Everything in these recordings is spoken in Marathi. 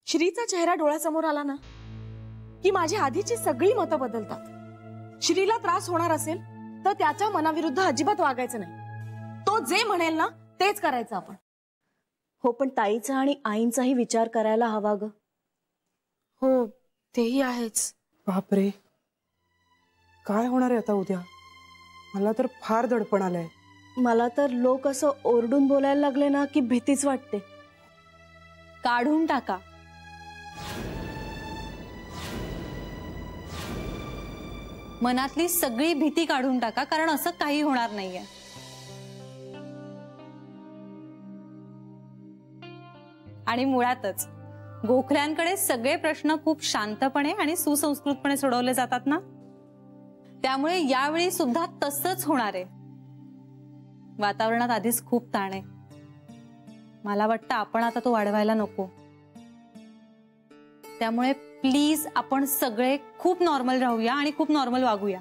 श्रीचा चेहरा डोळ्यासमोर आला ना की माझी आधीची सगळी मतं बदलतात. श्रीला त्रास होणार असेल तर त्याच्या मनाविरुद्ध अजिबात वागायचं नाही. तो जे म्हणेल ना तेच करायचं आपण. हो, पण ताईचा आणि आईंचाही विचार करायला हवा ग. हो तेही आहेच. बापरे, काय होणार आहे आता उद्या? मला तर फार दडपण आलंय. मला तर लोक असं ओरडून बोलायला लागले ना की भीतीच वाटते. काढून टाका. मनातली सगळी भीती काढून टाका, कारण असं काही होणार नाहीये. आणि मुळातच गोखल्यांकडे सगळे प्रश्न खूप शांतपणे आणि सुसंस्कृतपणे सोडवले जातात ना, त्यामुळे यावेळी सुद्धा तसंच होणार आहे. वातावरणात आधीच खूप ताण आहे. मला वाटतं आपण आता तो वाढवायला नको. त्यामुळे प्लीज आपण सगळे खूप नॉर्मल राहूया आणि खूप नॉर्मल वागूया.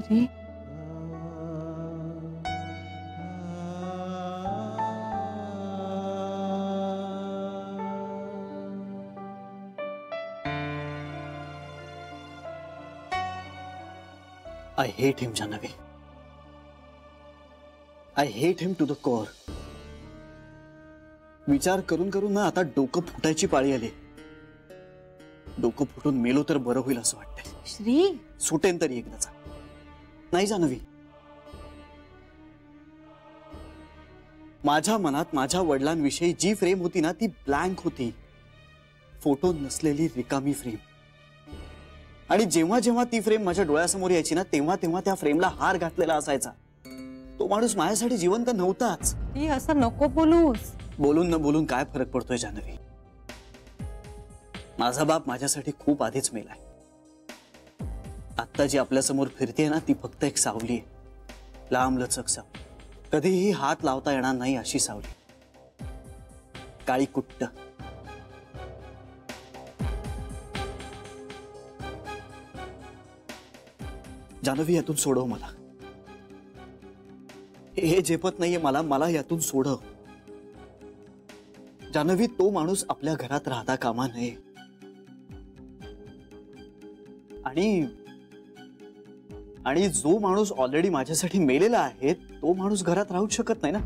Shree, I hate him, Jahnavi. I hate him to the core. विचार करून करून ना आता डोकं फुटायची पाळी आली. डोकं फुटून मेलो तर बरं होईल असं वाटतंय. श्री, सुटेन तरी एकदाचा. नाही जान्हवी, माझ्या मनात माझ्या वडिलांविषयी जी फ्रेम होती ना ती ब्लँक होती. फोटो नसलेली रिकामी फ्रेम. आणि जेव्हा जेव्हा ती फ्रेम माझ्या डोळ्यासमोर यायची ना तेव्हा तेव्हा त्या फ्रेमला हार घातलेला असायचा. तो माणूस माझ्यासाठी जिवंत नव्हताच. असं नको बोलूस. बोलून न बोलून काय फरक पडतोय जान्हवी? माझा बाप माझ्यासाठी खूप आधीच मेलाय. आता जी आपल्या समोर फिरते ना ती फक्त एक सावली आहे. लांब लचक सावली. कधीही हात लावता येणार नाही अशी सावली. काळी कुट्ट. जान्हवी, यातून सोडव मला. हे झेपत नाहीये मला. मला यातून सोडव. जान्हवी, तो माणूस आपल्या घरात राहता कामा नये. आणि जो माणूस ऑलरेडी माझ्यासाठी मेलेला आहे तो माणूस घरात राहूच शकत नाही ना.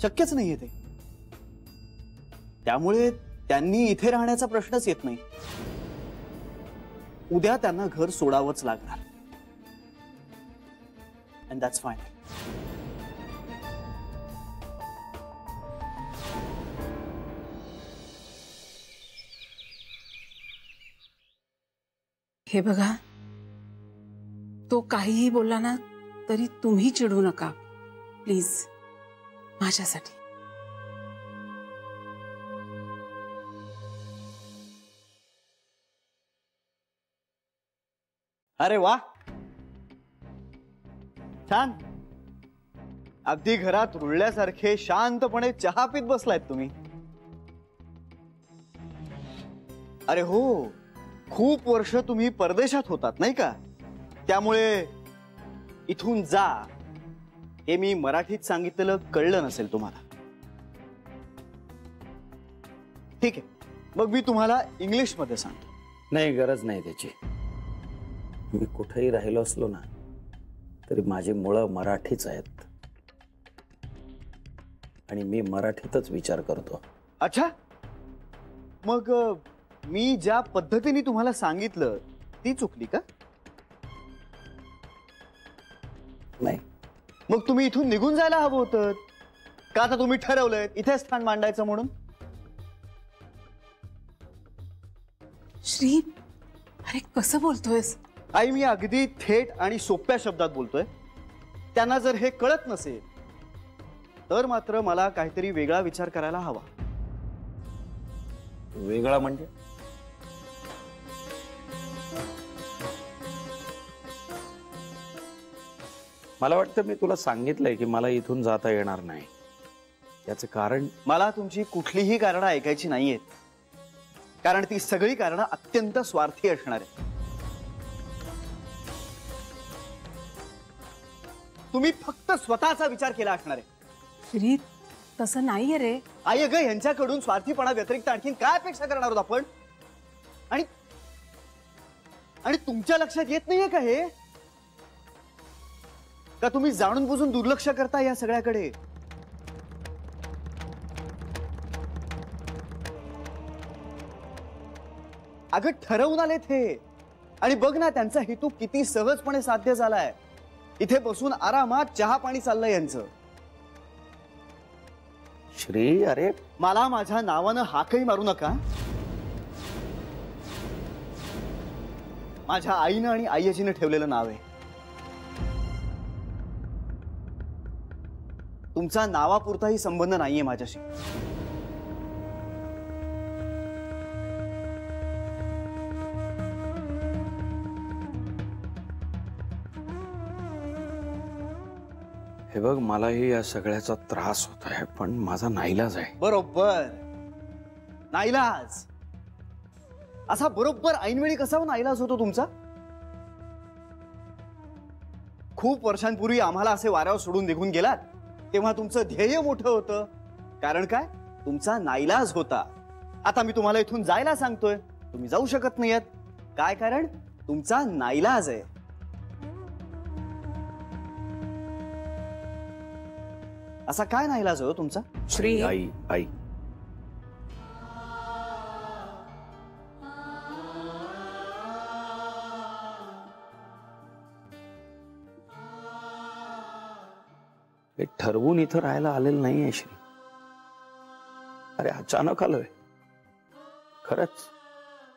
शक्यच नाहीये ते. त्यामुळे त्यांनी इथे राहण्याचा प्रश्नच येत नाही. उद्या त्यांना घर सोडावंच लागणार. And that's fine. हे बघा, तो काहीही बोलला ना तरी तुम्ही चिडू नका प्लीज, माझ्यासाठी. अरे वा, छान. अगदी घरात रुळल्यासारखे शांतपणे चहा पीत बसलायत तुम्ही. अरे हो, खूप वर्ष तुम्ही परदेशात होतात नाही का? त्यामुळे इथून जा हे मी मराठीत सांगितलेलं कळलं नसेल तुम्हाला. ठीक आहे, मग मी तुम्हाला इंग्लिश मध्ये सांगतो. नाही, गरज नाही त्याची. मी कुठेही राहिलो असलो ना तरी माझी मुळं मराठीच आहेत आणि मी मराठीतच विचार करतो. अच्छा, मग मी ज्या पद्धतीने तुम्हाला सांगितलं ती चुकली का? नाही. मग तुम्ही इथून निघून जायला हवं होतं का? आता तुम्ही ठरवलंय इथे स्थान मांडायचं म्हणून. श्री, अरे कसं बोलतोयस? आई, मी अगदी थेट आणि सोप्या शब्दात बोलतोय. त्यांना जर हे कळत नसेल तर मात्र मला काहीतरी वेगळा विचार करायला हवा. वेगळा म्हणजे? मला वाटतं मी तुला सांगितलंय की मला इथून जाता येणार नाही. याचं कारण? मला तुमची कुठलीही कारणं ऐकायची नाहीयेत, कारण ती सगळी कारणं अत्यंत स्वार्थी असणार आहेत. तुम्ही फक्त स्वतःचा विचार केला असणार आहे. श्री, तसं नाहीये रे. आई अगं, यांच्याकडून स्वार्थीपणा व्यतिरिक्त आणखीन काय अपेक्षा करणार आहोत आपण? आणि आणि तुमच्या लक्षात येत नाहीये का हे? का तुम्ही जाणून बुजून दुर्लक्ष करता या सगळ्याकडे? अगं, ठरवून आलेत हे. आणि बघ ना, त्यांचा हेतू किती सहजपणे साध्य झालाय. इथे बसून आरामात चहा पाणी चाललंय यांचं. श्री, अरे मला माझ्या नावानं हाकही मारू नका. माझ्या आईनं आणि आईजीनं ठेवलेलं नाव आहे. तुमचा नावापुरताही संबंध नाहीये माझ्याशी. हे बघ, मलाही या सगळ्याचा त्रास होत आहे, पण माझा नाईलाज आहे. बरोबर, नाईलाज. असा बरोबर ऐनवेळी कसा नाईलाज होतो तुमचा? खूप वर्षांपूर्वी आम्हाला असे वाऱ्यावर सोडून निघून गेलात तेव्हा तुमचं ध्येय मोठं होतं. कारण काय? तुमचा नाईलाज होता. आता मी तुम्हाला इथून जायला सांगतोय, तुम्ही जाऊ शकत नाहीयेत. काय कारण? तुमचा नाईलाज आहे. असा काय नाईलाज हो तुमचा? श्री, आई आई हे ठरवून इथं राहायला आलेलं नाहीये श्री. अरे अचानक आलोय. खरंच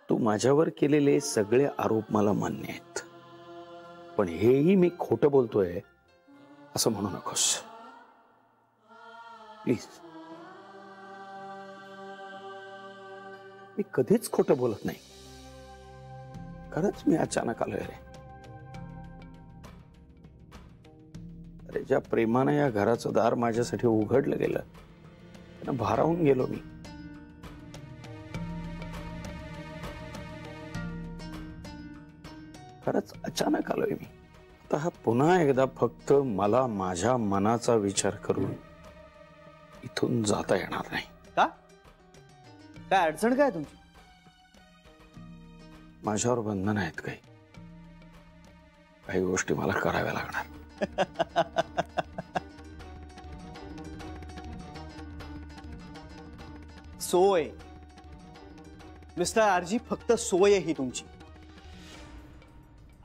तू माझ्यावर केलेले सगळे आरोप मला मान्य आहेत, पण हेही मी खोटं बोलतोय असं म्हणू नकोस प्लीज. मी कधीच खोटं बोलत नाही. खरंच मी अचानक आलोय रे. अरे ज्या प्रेमानं या घराचं दार माझ्यासाठी उघडलं गेलं त्यांना भारावून गेलो मी. खरंच अचानक आलोय मी. आता हा पुन्हा एकदा फक्त मला माझ्या मनाचा विचार करून इथून जाता येणार नाही. का? काय अडचण काय तुमची? माझ्यावर बंधन आहेत काही. काही गोष्टी मला कराव्या लागणार. सोय मिस्टर आरजी, फक्त सोय ही तुमची.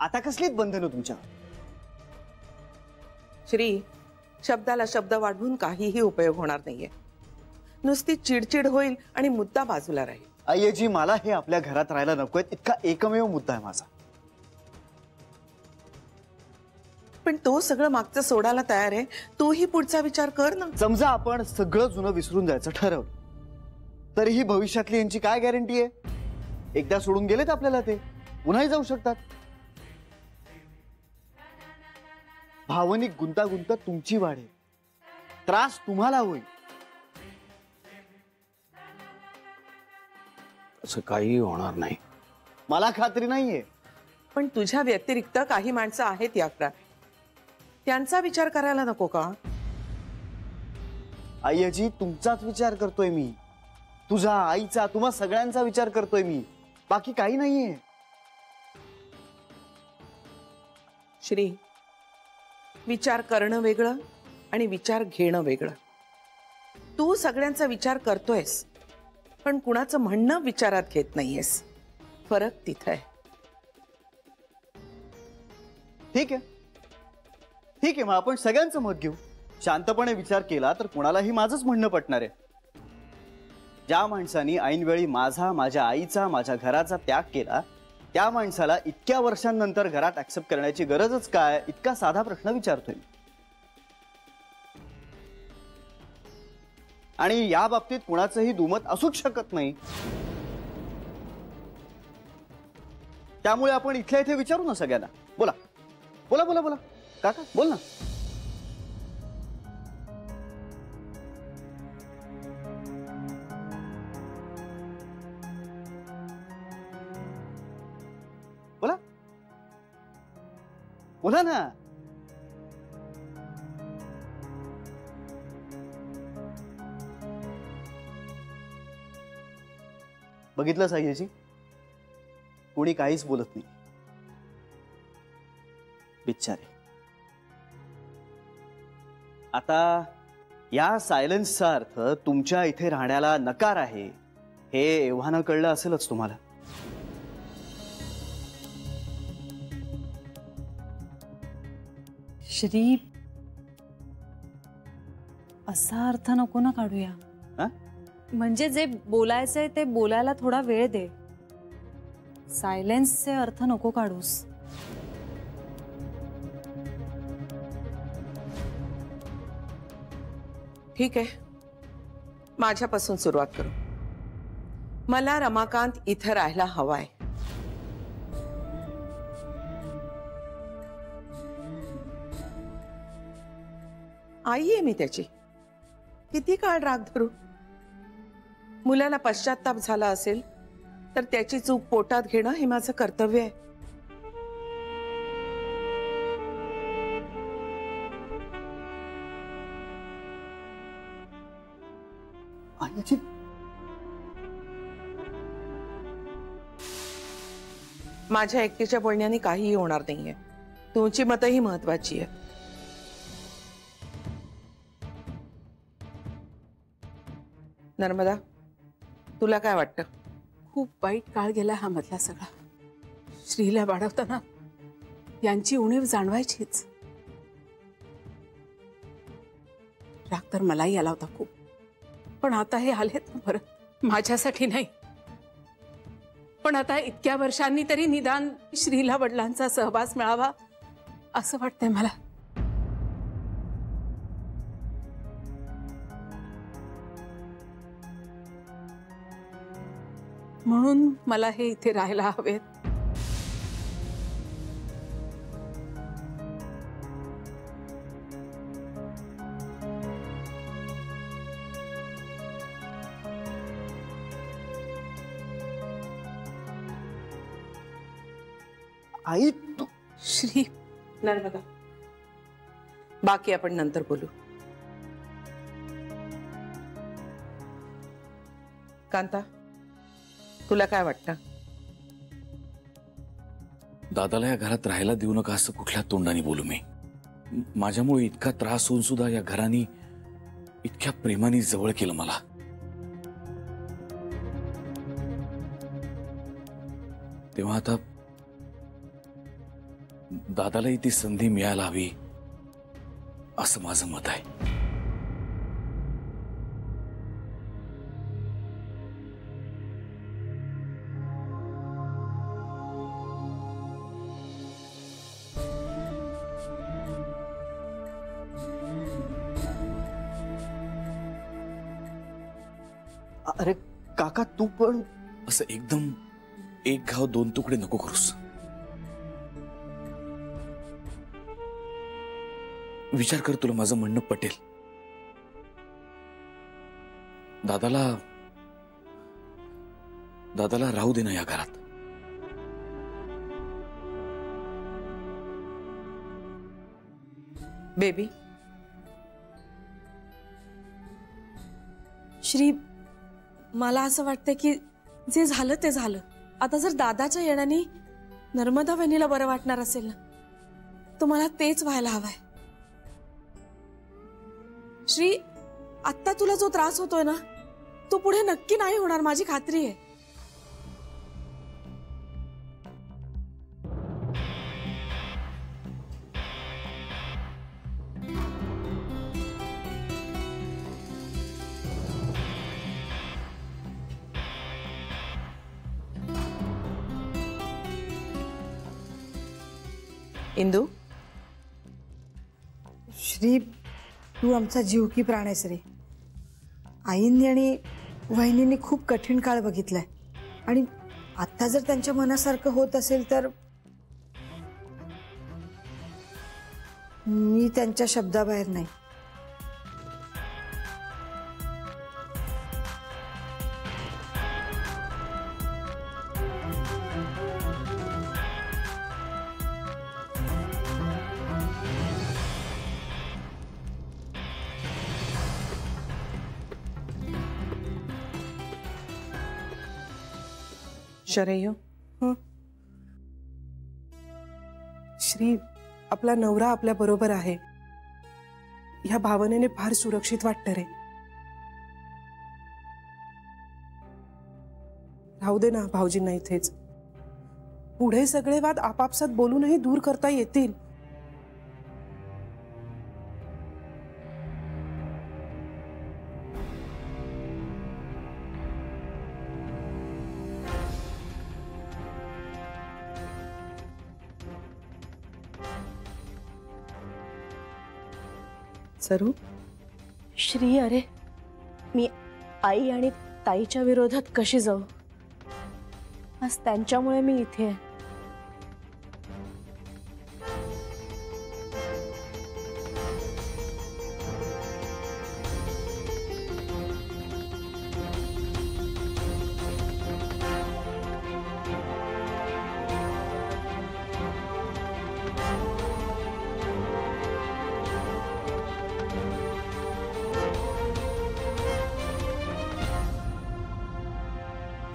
आता कसलीच बंधनं तुमच्या? श्री, शब्दाला शब्द वाढवून काहीही उपयोग होणार नाहीये. नुसती चिडचिड होईल आणि मुद्दा बाजूला राहील. आईजी, मला हे आपल्या घरात राहायला नकोय इतका एकमेव मुद्दा आहे माझा. पण तो सगळं मागचं सोडायला तयार आहे. तूही पुढचा विचार कर ना. समजा आपण सगळं जुनं विसरून जायचं ठरवलं, तरीही भविष्यातली यांची काय गॅरंटी आहे? एकदा सोडून गेलेत आपल्याला ते पुन्हाही जाऊ शकतात. भावनिक गुंतागुंत तुमची वाढेल, त्रास तुम्हाला होईल. असं काही होणार नाही. मला खात्री नाहीये. पण तुझ्या व्यतिरिक्त काही माणसं आहेत या घरात, त्यांचा विचार करायला नको का? आईजी, तुमचाच विचार करतोय मी. तुझा, आईचा, तुम्हा सगळ्यांचा विचार करतोय मी. बाकी काही नाहीये. श्री, विचार करणं वेगळं आणि विचार घेणं वेगळं. तू सगळ्यांचा विचार करतोयस, पण कुणाचं म्हणणं विचारात घेत नाहीयेस. फरक तिथं आहे. ठीक आहे, ठीक आहे, मग आपण सगळ्यांचं मत घेऊ. शांतपणे विचार केला तर कोणालाही माझंच म्हणणं पटणार आहे. ज्या माणसाने ऐनवेळी माझा, माझ्या आईचा, माझ्या घराचा त्याग केला, त्या माणसाला इतक्या वर्षांनंतर घरात ऍक्सेप्ट करण्याची गरजच काय, इतका साधा प्रश्न विचारतोय. आणि या बाबतीत कुणाचंही दुमत असूच शकत नाही. त्यामुळे आपण इथल्या इथे विचारू ना सगळ्यांना. बोला बोला बोला बोला काका, बोल ना. बोला बोला ना. बघितलं साईजी, कोणी काहीच बोलत नाही. बिचारे. आता या सायलेन्सचा अर्थ तुमच्या इथे राहण्याला नकार आहे हे एव्हाना कळलं असेलच तुम्हाला. श्री, असा अर्थ नको ना काढूया. हा? म्हणजे जे बोलायचंय ते बोलायला थोडा वेळ दे. सायलेन्सचे अर्थ नको काढूस. ठीक आहे, माझ्यापासून सुरुवात करू. मला रमाकांत इथं राहायला हवाय. आई आहे मी त्याची. किती काळ राग धरू. मुलाला पश्चाताप झाला असेल तर त्याची चूक पोटात घेणं हे माझं कर्तव्य आहे. आईची माझ्या एकटीच्या बोलण्याने काहीही होणार नाहीये. तुमची मतही महत्वाची आहे. नर्मदा, तुला काय वाटतं? खूप वाईट काळ गेला हा मधला सगळा. श्रीला वाढवताना यांची उणीव जाणवायचीच. राग तर मलाही आला होता खूप, पण आता हे आलेत ना परत. माझ्यासाठी नाही, पण आता इतक्या वर्षांनी तरी निदान श्रीला वडिलांचा सहवास मिळावा असं वाटतंय मला. म्हणून मला हे इथे राहायला हवेत. आई तू. श्री, नर्मदा, बाकी आपण नंतर बोलू. कांता, तुला काय वाटतं? दादाला या घरात राहायला देऊ नका असं कुठल्या तोंडाने बोलू मी? माझ्यामुळे इतका त्रास होऊन सुद्धा या घराने इतक्या प्रेमाने जवळ केलं मला. तेव्हा आता दादालाही ती संधी मिळायला हवी असं माझं मत आहे. अरे काका, तू पण असं एकदम एक घाव दोन तुकडे नको करूस. विचार कर, तुला माझं म्हणणं पटेल. दादाला राहू दे ना या घरात. बेबी, श्री, मला असं वाटतं की जे झालं ते झालं. आता जर दादाच्या येण्याने नर्मदा वहिनीला बरं वाटणार असेल ना, तर मला तेच व्हायला हवंय. श्री, आत्ता तुला जो त्रास होतोय ना, तो पुढे नक्की नाही होणार, माझी खात्री आहे. इंदू, श्री, तू आमचा जीव की प्राण आहेस रे. आईंनी आणि वहिनींनी खूप कठीण काळ बघितलाय आणि आता जर त्यांच्या मनासारखं होत असेल तर मी त्यांच्या शब्दाबाहेर नाही. शरयू, श्री, आपला नवरा आपल्या बरोबर आहे ह्या भावनेने फार सुरक्षित वाटतं रे. राहू दे ना भाऊजींना इथेच. पुढे सगळे वाद आपापसात बोलूनही दूर करता येतील. सरू, श्री, अरे मी आई आणि ताईच्या विरोधात कशी जाऊ? आज त्यांच्यामुळे मी इथे आहे.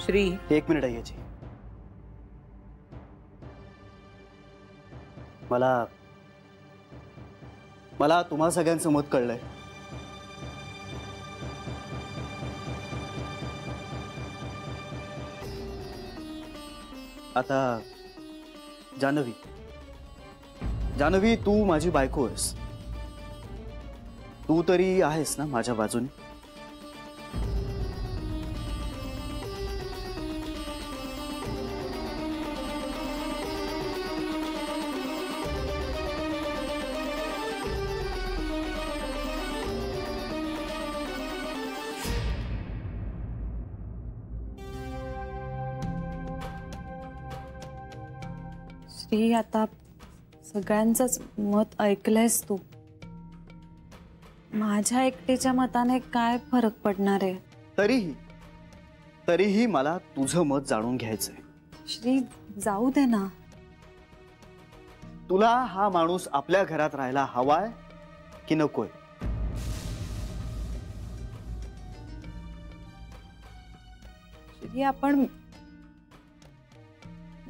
श्री, एक मिनिट आहे मला तुम्हा सगळ्यांचं मत कळलंय. आता जानवी, तू माझी बायको आहेस. तू तरी आहेस ना माझ्या बाजूने? श्री, आता सगळ्यांचंच मत ऐकलंयस तू. माझ्या एकटीच्या मताने काय फरक पडणार आहे? तरीही मला तुझं मत जाणून घ्यायचंय. श्री, जाऊ दे ना. तुला हा माणूस आपल्या घरात राहायला हवाय की नकोय? श्री, आपण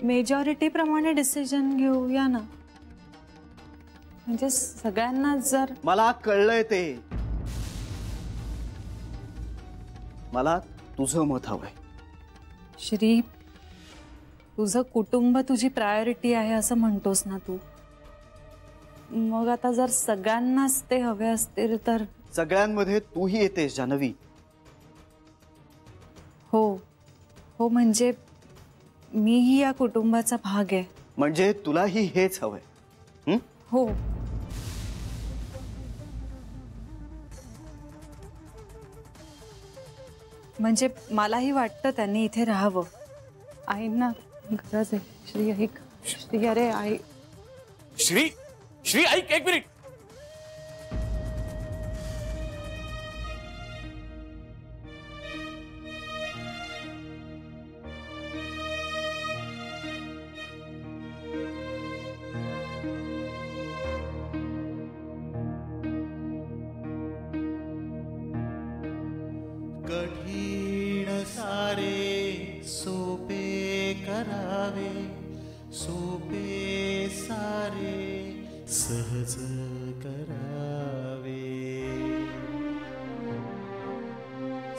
मेजॉरिटी प्रमाणे डिसिजन घेऊया ना. म्हणजे सगळ्यांना जर. मला कळलंय ते. मला तुझं मत हवंय. श्री, तुझं कुटुंब तुझी प्रायोरिटी आहे असं म्हणतोस ना तू. मग आता जर सगळ्यांनाच ते हवे असतील तर? सगळ्यांमध्ये तूही येतेस जानवी. हो, म्हणजे मीही या कुटुंबाचा भाग आहे. म्हणजे तुलाही हेच हवंय? हो. म्हणजे मलाही वाटतं त्यांनी इथे राहावं. आईंना गरज आहे. श्री, ऐक. श्री, अरे आई. श्री ऐक, एक मिनिट. कठीण सारे सोपे करावे, सोपे सारे सहज करावे,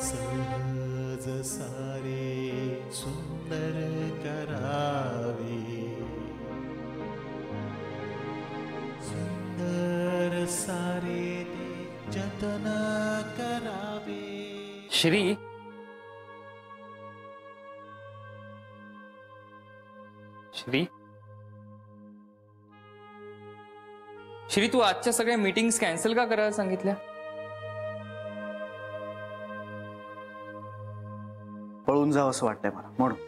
सहज सारे सुंदर करावे, सुंदर सारे ते जतन करावे. श्री, श्री, तू आजच्या सगळ्या मीटिंग्स कॅन्सल का करायला सांगितल्या? पळून जावं असं वाटतंय मला म्हणून.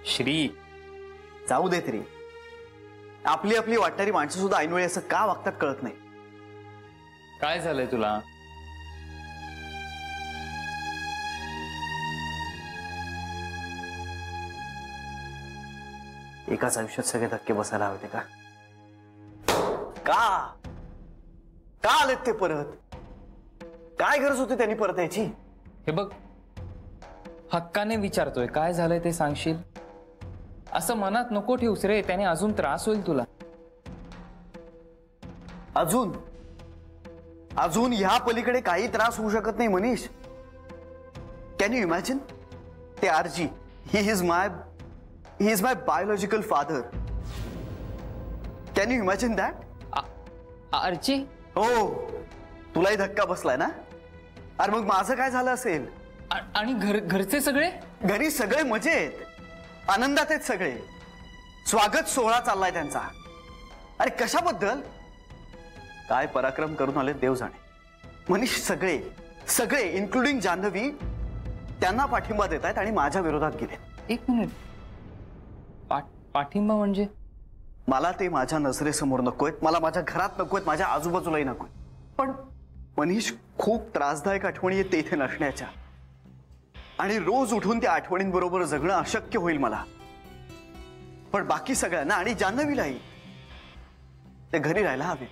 श्री, जाऊ दे तरी. आपली आपली वाटणारी माणसं सुद्धा ऐनवेळी असं का वागतात कळत नाही. काय झालंय तुला? एकाच आयुष्यात सगळे धक्के बसायला हवे का? का का आलेत ते परत? काय गरज होती त्यांनी परत यायची? हे बघ, हक्काने विचारतोय, काय झालंय ते सांगशील? असं मनात नको ठेवूस रे, त्याने अजून त्रास होईल तुला. अजून अजून ह्या पलीकडे काही त्रास होऊ शकत नाही मनीष. Can you imagine? ते आरजी, he is my biological father. Can you imagine that? Archie? हो, तुलाही धक्का बसलाय ना? अरे मग माझं काय झालं असेल? आणि घरचे सगळे? घरी सगळे मजेत, आनंदात आहेत सगळे. स्वागत सोहळा चाललाय त्यांचा. अरे कशाबद्दल? काय पराक्रम करून आले देव जाणे. मनीष, सगळे सगळे इन्क्लुडिंग जान्हवी त्यांना पाठिंबा देत आहेत आणि माझ्या विरोधात गेले. एक मिनिट, पाठिंबा म्हणजे? मला ते माझ्या नजरेसमोर नकोयत, मला माझ्या घरात नकोयत, माझ्या आजूबाजूलाही नकोय. पण मनीष, खूप त्रासदायक आठवणी आहेत ते इथे नसण्याच्या. आणि रोज उठून त्या आठवणींबरोबर जगणं अशक्य होईल मला. पण बाकी सगळ्यांना आणि जान्हवीलाही ते घरी राहायला हवे.